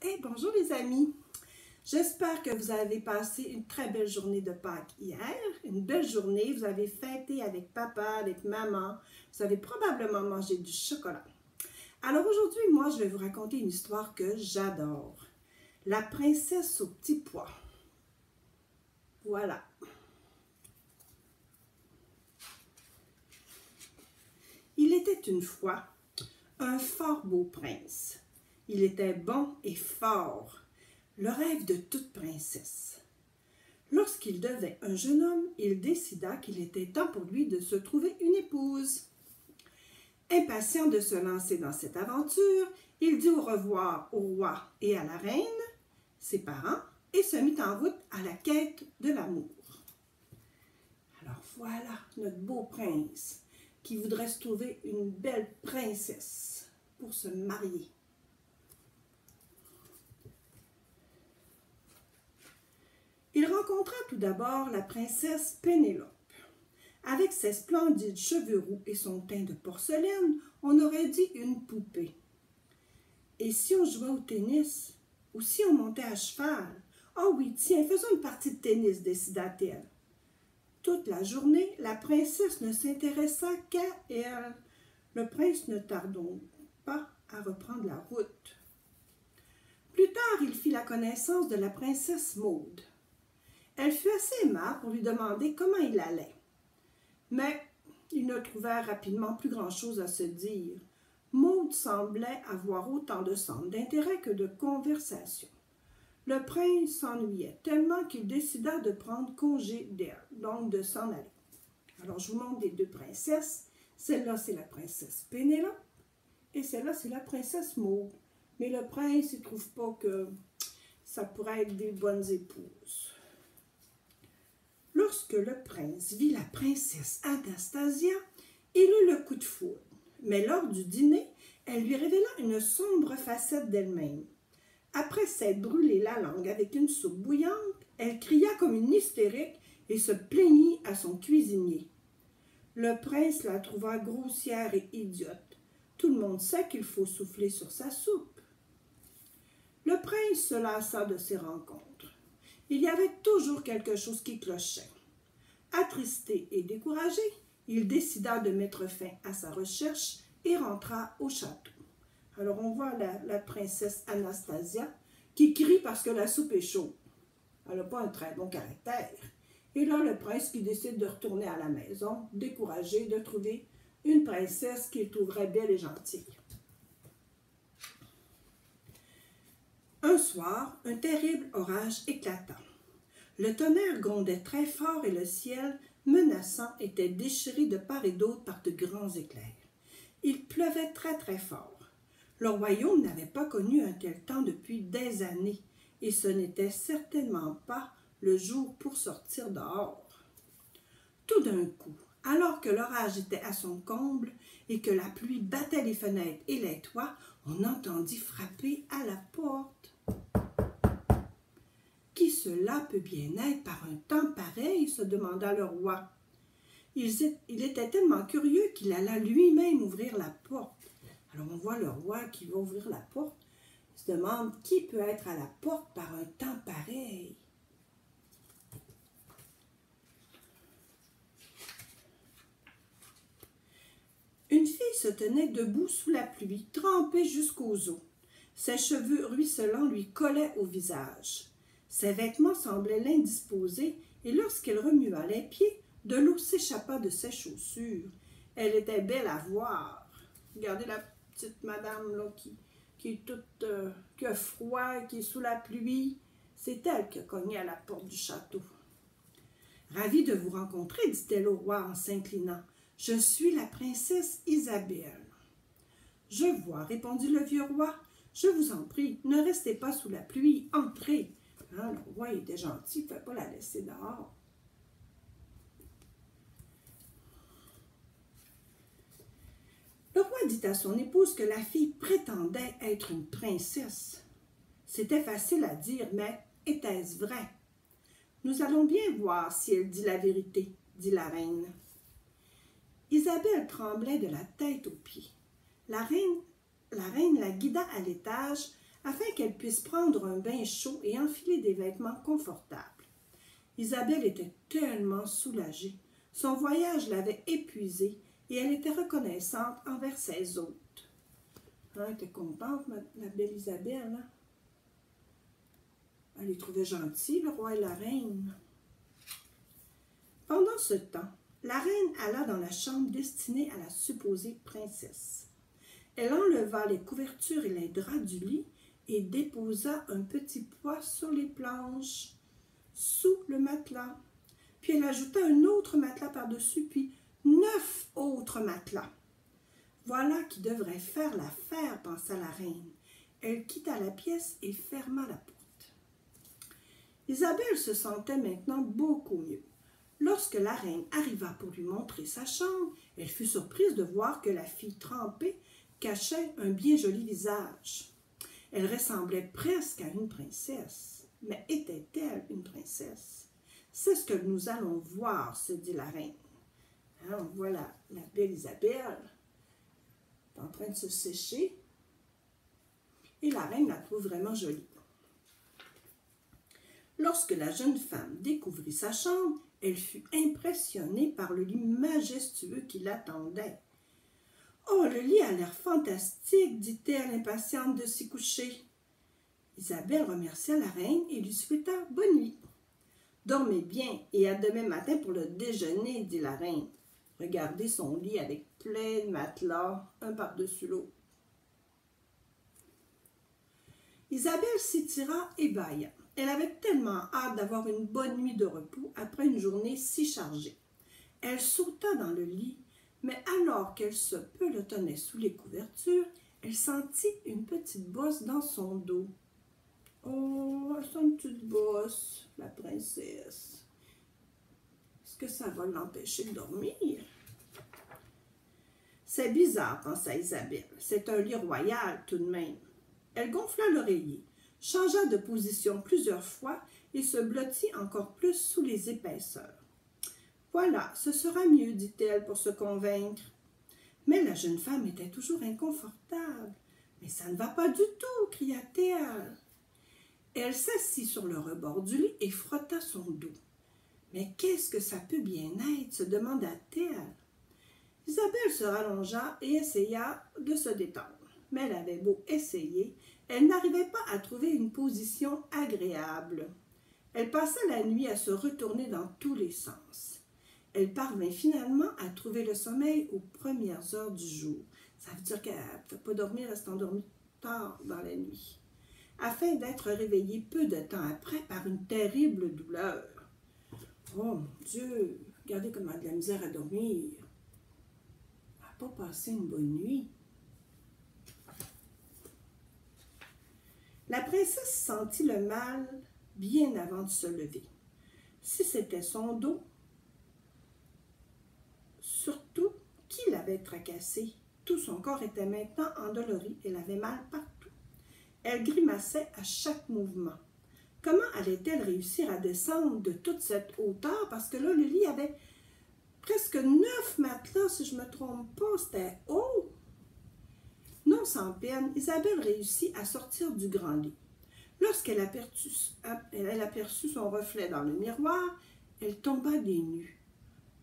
Hey, bonjour les amis! J'espère que vous avez passé une très belle journée de Pâques hier. Une belle journée, vous avez fêté avec papa, avec maman. Vous avez probablement mangé du chocolat. Alors aujourd'hui, moi, je vais vous raconter une histoire que j'adore. La princesse au petit pois. Voilà. Il était une fois un fort beau prince. Il était bon et fort, le rêve de toute princesse. Lorsqu'il devint un jeune homme, il décida qu'il était temps pour lui de se trouver une épouse. Impatient de se lancer dans cette aventure, il dit au revoir au roi et à la reine, ses parents, et se mit en route à la quête de l'amour. Alors voilà notre beau prince qui voudrait se trouver une belle princesse pour se marier. Il rencontra tout d'abord la princesse Pénélope. Avec ses splendides cheveux roux et son teint de porcelaine, on aurait dit une poupée. Et si on jouait au tennis? Ou si on montait à cheval? Oh oui, tiens, faisons une partie de tennis, décida-t-elle. Toute la journée, la princesse ne s'intéressa qu'à elle. Le prince ne tarda donc pas à reprendre la route. Plus tard, il fit la connaissance de la princesse Maude. Elle fut assez aimable pour lui demander comment il allait. Mais ils ne trouvèrent rapidement plus grand-chose à se dire. Maude semblait avoir autant de centres d'intérêt que de conversation. Le prince s'ennuyait tellement qu'il décida de prendre congé d'elle, donc de s'en aller. Alors je vous montre les deux princesses. Celle-là, c'est la princesse Pénélope et celle-là, c'est la princesse Maude. Mais le prince, il ne trouve pas que ça pourrait être des bonnes épouses. Lorsque le prince vit la princesse Anastasia, il eut le coup de foudre. Mais lors du dîner, elle lui révéla une sombre facette d'elle-même. Après s'être brûlé la langue avec une soupe bouillante, elle cria comme une hystérique et se plaignit à son cuisinier. Le prince la trouva grossière et idiote. Tout le monde sait qu'il faut souffler sur sa soupe. Le prince se lassa de ces rencontres. Il y avait toujours quelque chose qui clochait. Attristé et découragé, il décida de mettre fin à sa recherche et rentra au château. Alors on voit la princesse Anastasia qui crie parce que la soupe est chaude. Elle n'a pas un très bon caractère. Et là, le prince qui décide de retourner à la maison, découragé de trouver une princesse qu'il trouverait belle et gentille. Un soir, un terrible orage éclata. Le tonnerre grondait très fort et le ciel, menaçant, était déchiré de part et d'autre par de grands éclairs. Il pleuvait très très fort. Le royaume n'avait pas connu un tel temps depuis des années, et ce n'était certainement pas le jour pour sortir dehors. Tout d'un coup, alors que l'orage était à son comble et que la pluie battait les fenêtres et les toits, on entendit frapper à la porte. Qui cela peut bien être par un temps pareil, se demanda le roi. Il était tellement curieux qu'il alla lui-même ouvrir la porte. Alors on voit le roi qui va ouvrir la porte. Il se demande qui peut être à la porte par un temps pareil. Une fille se tenait debout sous la pluie, trempée jusqu'aux os. Ses cheveux ruisselants lui collaient au visage. Ses vêtements semblaient l'indisposer et lorsqu'elle remua les pieds, de l'eau s'échappa de ses chaussures. Elle était belle à voir. Regardez la petite madame là, qui est toute qui a froid, qui est sous la pluie. C'est elle qui a cogné à la porte du château. « Ravie de vous rencontrer, dit-elle au roi en s'inclinant. Je suis la princesse Isabelle. »« Je vois, répondit le vieux roi. Je vous en prie, ne restez pas sous la pluie, entrez. » Hein, le roi était gentil, il ne pouvait pas la laisser dehors. Le roi dit à son épouse que la fille prétendait être une princesse. C'était facile à dire, mais était-ce vrai? Nous allons bien voir si elle dit la vérité, dit la reine. Isabelle tremblait de la tête aux pieds. La reine la guida à l'étage afin qu'elle puisse prendre un bain chaud et enfiler des vêtements confortables. Isabelle était tellement soulagée. Son voyage l'avait épuisée et elle était reconnaissante envers ses hôtes. Elle était contente, la belle Isabelle. Hein? Elle les trouvait gentils, le roi et la reine. Pendant ce temps, la reine alla dans la chambre destinée à la supposée princesse. Elle enleva les couvertures et les draps du lit et déposa un petit poids sur les planches, sous le matelas. Puis elle ajouta un autre matelas par-dessus, puis 9 autres matelas. Voilà qui devrait faire l'affaire, pensa la reine. Elle quitta la pièce et ferma la porte. Isabelle se sentait maintenant beaucoup mieux. Lorsque la reine arriva pour lui montrer sa chambre, elle fut surprise de voir que la fille trempée cachait un bien joli visage. Elle ressemblait presque à une princesse. Mais était-elle une princesse? C'est ce que nous allons voir, se dit la reine. Hein, on voit la belle Isabelle en train de se sécher. Et la reine la trouve vraiment jolie. Lorsque la jeune femme découvrit sa chambre, elle fut impressionnée par le lit majestueux qui l'attendait. « Oh, le lit a l'air fantastique, dit-elle, impatiente de s'y coucher. » Isabelle remercia la reine et lui souhaita bonne nuit. « Dormez bien et à demain matin pour le déjeuner, dit la reine. Regardez son lit avec plein de matelas, un par-dessus l'autre. » Isabelle s'étira et bâilla. Elle avait tellement hâte d'avoir une bonne nuit de repos après une journée si chargée. Elle sauta dans le lit, mais alors qu'elle se pelotonnait sous les couvertures, elle sentit une petite bosse dans son dos. « Oh, elle sent une petite bosse, la princesse. Est-ce que ça va l'empêcher de dormir? » C'est bizarre, pensa Isabelle. C'est un lit royal tout de même. Elle gonfla l'oreiller, changea de position plusieurs fois et se blottit encore plus sous les épaisseurs. « Voilà, ce sera mieux, dit-elle pour se convaincre. » Mais la jeune femme était toujours inconfortable. « Mais ça ne va pas du tout, cria-t-elle. » Elle s'assit sur le rebord du lit et frotta son dos. « Mais qu'est-ce que ça peut bien être? » se demanda-t-elle. Isabelle se rallongea et essaya de se détendre. Mais elle avait beau essayer, elle n'arrivait pas à trouver une position agréable. Elle passa la nuit à se retourner dans tous les sens. Elle parvint finalement à trouver le sommeil aux premières heures du jour. Ça veut dire qu'elle ne peut pas dormir, elle s'est endormie tard dans la nuit, afin d'être réveillée peu de temps après par une terrible douleur. Oh mon Dieu, regardez comment elle a de la misère à dormir. Elle n'a pas passé une bonne nuit. La princesse sentit le mal bien avant de se lever. Si c'était son dos, surtout, qui l'avait tracassée? Tout son corps était maintenant endolori, elle avait mal partout. Elle grimaçait à chaque mouvement. Comment allait-elle réussir à descendre de toute cette hauteur? Parce que là, le lit avait presque 9 matelas, si je ne me trompe pas, c'était haut. Non sans peine, Isabelle réussit à sortir du grand lit. Lorsqu'elle aperçut son reflet dans le miroir, elle tomba des nues.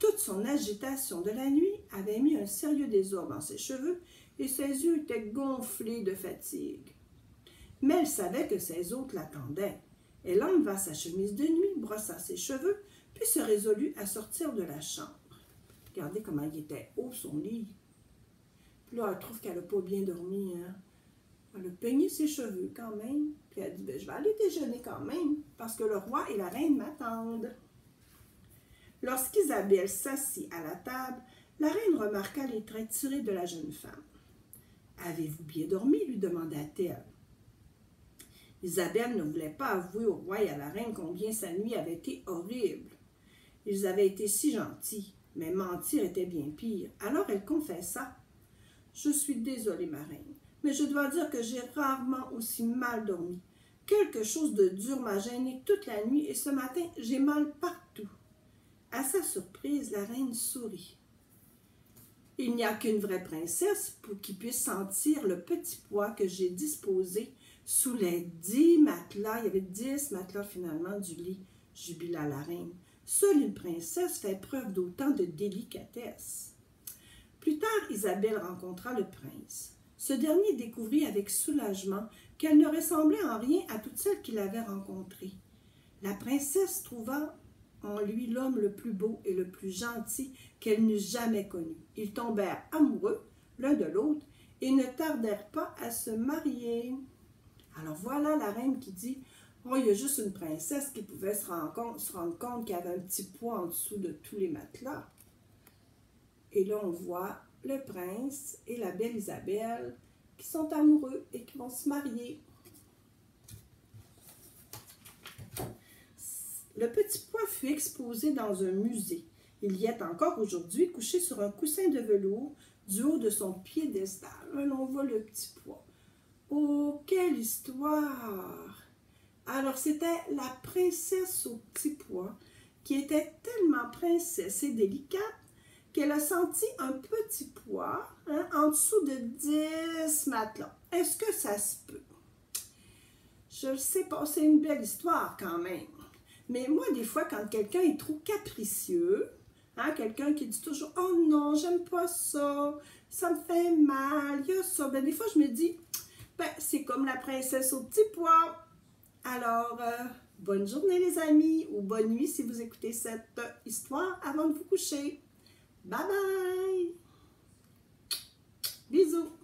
Toute son agitation de la nuit avait mis un sérieux désordre dans ses cheveux et ses yeux étaient gonflés de fatigue. Mais elle savait que ses hôtes l'attendaient. Elle enleva sa chemise de nuit, brossa ses cheveux, puis se résolut à sortir de la chambre. Regardez comment il était haut son lit. Puis là, elle trouve qu'elle n'a pas bien dormi. Hein? Elle a peigné ses cheveux quand même. Puis elle dit, je vais aller déjeuner quand même, parce que le roi et la reine m'attendent. Lorsqu'Isabelle s'assit à la table, la reine remarqua les traits tirés de la jeune femme. « Avez-vous bien dormi? » lui demanda-t-elle. Isabelle ne voulait pas avouer au roi et à la reine combien sa nuit avait été horrible. Ils avaient été si gentils, mais mentir était bien pire. Alors elle confessa. « Je suis désolée, ma reine, mais je dois dire que j'ai rarement aussi mal dormi. Quelque chose de dur m'a gênée toute la nuit et ce matin, j'ai mal partout. » À sa surprise, la reine sourit. Il n'y a qu'une vraie princesse pour qui puisse sentir le petit pois que j'ai disposé sous les 10 matelas. Il y avait 10 matelas finalement du lit, jubila la reine. Seule une princesse fait preuve d'autant de délicatesse. Plus tard, Isabelle rencontra le prince. Ce dernier découvrit avec soulagement qu'elle ne ressemblait en rien à toutes celles qu'il avait rencontrées. La princesse trouva en lui l'homme le plus beau et le plus gentil qu'elle n'eût jamais connu. Ils tombèrent amoureux l'un de l'autre et ne tardèrent pas à se marier. Alors voilà la reine qui dit « Oh, il y a juste une princesse qui pouvait se rendre compte qu'il y avait un petit pois en dessous de tous les matelas. » Et là, on voit le prince et la belle Isabelle qui sont amoureux et qui vont se marier. Le petit pois fut exposé dans un musée. Il y est encore aujourd'hui couché sur un coussin de velours du haut de son piédestal. On voit le petit pois. Oh, quelle histoire! Alors, c'était la princesse au petit pois qui était tellement princesse et délicate qu'elle a senti un petit pois en dessous de 10 matelas. Est-ce que ça se peut? Je ne sais pas, c'est une belle histoire quand même. Mais moi, des fois, quand quelqu'un est trop capricieux, quelqu'un qui dit toujours « Oh non, j'aime pas ça, ça me fait mal, il y a ça », ben, des fois, je me dis « c'est comme la princesse au petit pois ». Alors, bonne journée les amis, ou bonne nuit si vous écoutez cette histoire avant de vous coucher. Bye bye! Bisous!